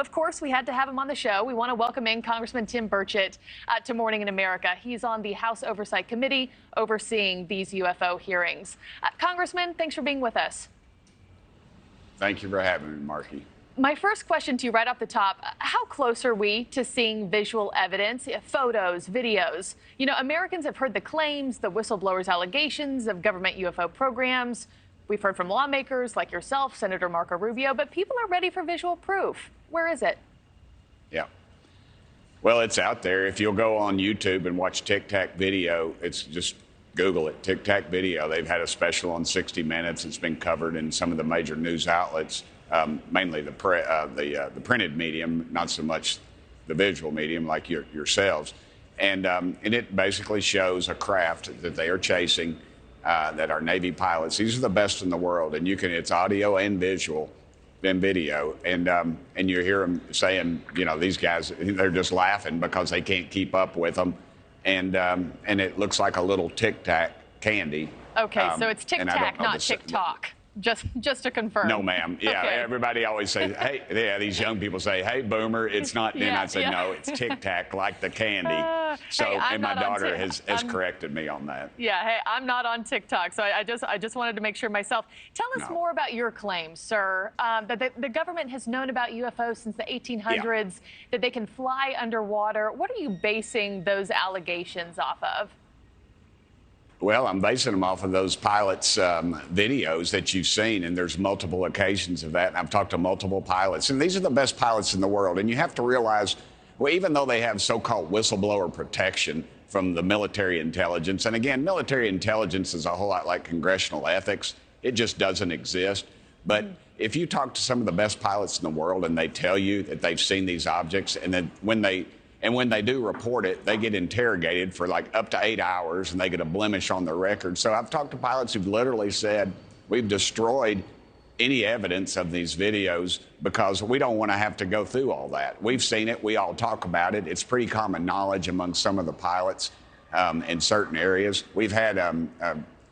of course, we had to have him on the show. We want to welcome in Congressman Tim Burchett to Morning in America. He's on the House Oversight Committee overseeing these UFO hearings. Congressman, thanks for being with us. Thank you for having me, Marky. My first question to you right off the top, how close are we to seeing visual evidence, photos, videos? You know, Americans have heard the claims, the whistleblowers' allegations of government UFO programs. We've heard from lawmakers like yourself, Senator Marco Rubio, but people are ready for visual proof. Where is it? Yeah. Well, it's out there. If you'll go on YouTube and watch Tic Tac video, it's just Google it, Tic Tac video. They've had a special on 60 Minutes. It's been covered in some of the major news outlets, mainly the printed medium, not so much the visual medium like yourselves. And it basically shows a craft that they are chasing, that are Navy pilots. These are the best in the world, and it's audio and visual and video, and you hear them saying, you know, these guys, they're just laughing because they can't keep up with them, and it looks like a little Tic Tac candy. Okay, so it's Tic Tac, not TikTok. Just to confirm. No, ma'am. Yeah, okay. Everybody always says, hey, yeah, these young people say, hey, boomer, it's not. And I say, no, it's Tic Tac, like the candy. And my daughter has corrected me on that. Yeah, hey, I'm not on TikTok, so I just wanted to make sure myself. Tell us more about your claims, sir, that the government has known about UFOs since the 1800s, that they can fly underwater. What are you basing those allegations off of? Well, I'm basing them off of those pilots' videos that you've seen, and there's multiple occasions of that. And I've talked to multiple pilots, and these are the best pilots in the world. And you have to realize, well, even though they have so-called whistleblower protection from the military intelligence, and again, military intelligence is a whole lot like congressional ethics. It just doesn't exist. But if you talk to some of the best pilots in the world, and they tell you that they've seen these objects, and then when they do report it, they get interrogated for like up to 8 hours, and they get a blemish on their record. So I've talked to pilots who've literally said, we've destroyed any evidence of these videos because we don't want to have to go through all that. We've seen it. We all talk about it. It's pretty common knowledge among some of the pilots in certain areas. We've had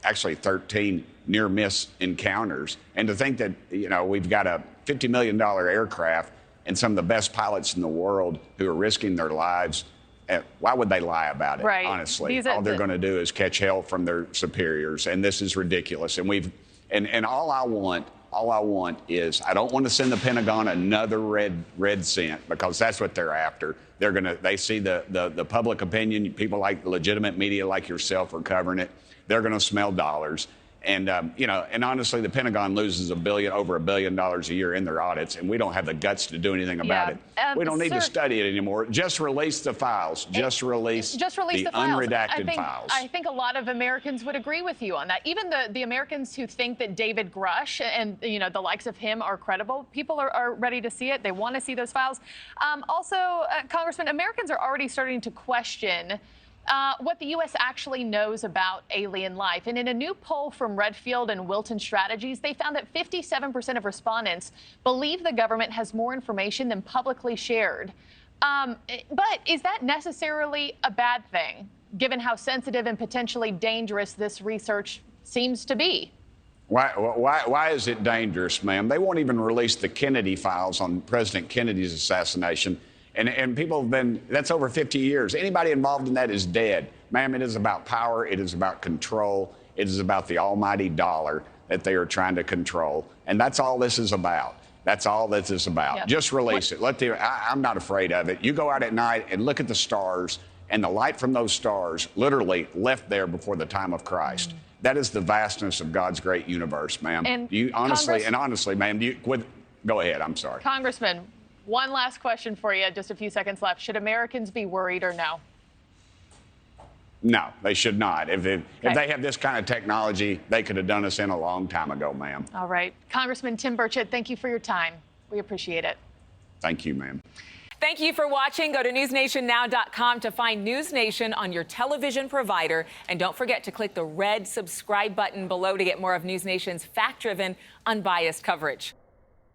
actually 13 near-miss encounters. And to think that, you know, we've got a $50 million aircraft and some of the best pilots in the world who are risking their lives, why would they lie about it, right. Honestly? All they're going to do is catch hell from their superiors, and this is ridiculous. And all I want is, I don't want to send the Pentagon another red cent, because that's what they're after. They see the public opinion, people like legitimate media like yourself are covering it. They're going to smell dollars. And, you know, and honestly, the Pentagon loses over $1 billion a year in their audits, and we don't have the guts to do anything about it. We don't need to study it anymore. Just release the files. Just release the unredacted files. I think a lot of Americans would agree with you on that. Even the Americans who think that David Grush and, you know, the likes of him are credible, people are ready to see it. They want to see those files. Also, Congressman, Americans are already starting to question what the U.S. actually knows about alien life. And in a new poll from Redfield and Wilton Strategies, they found that 57% of respondents believe the government has more information than publicly shared. But is that necessarily a bad thing, given how sensitive and potentially dangerous this research seems to be? Why is it dangerous, ma'am? They won't even release the Kennedy files on President Kennedy's assassination. And people have been, that's over 50 years. Anybody involved in that is dead. Ma'am, it is about power. It is about control. It is about the almighty dollar that they are trying to control. And that's all this is about. That's all this is about. Yep. Just release it. I'm not afraid of it. You go out at night and look at the stars, and the light from those stars literally left there before the time of Christ. That is the vastness of God's great universe, ma'am. And honestly, ma'am, go ahead. I'm sorry. Congressman, one last question for you, just a few seconds left. Should Americans be worried or no? No, they should not. If they have this kind of technology, they could have done us in a long time ago, ma'am. All right. Congressman Tim Burchett, thank you for your time. We appreciate it. Thank you, ma'am. Thank you for watching. Go to newsnationnow.com to find NewsNation on your television provider. And don't forget to click the red subscribe button below to get more of NewsNation's fact-driven, unbiased coverage.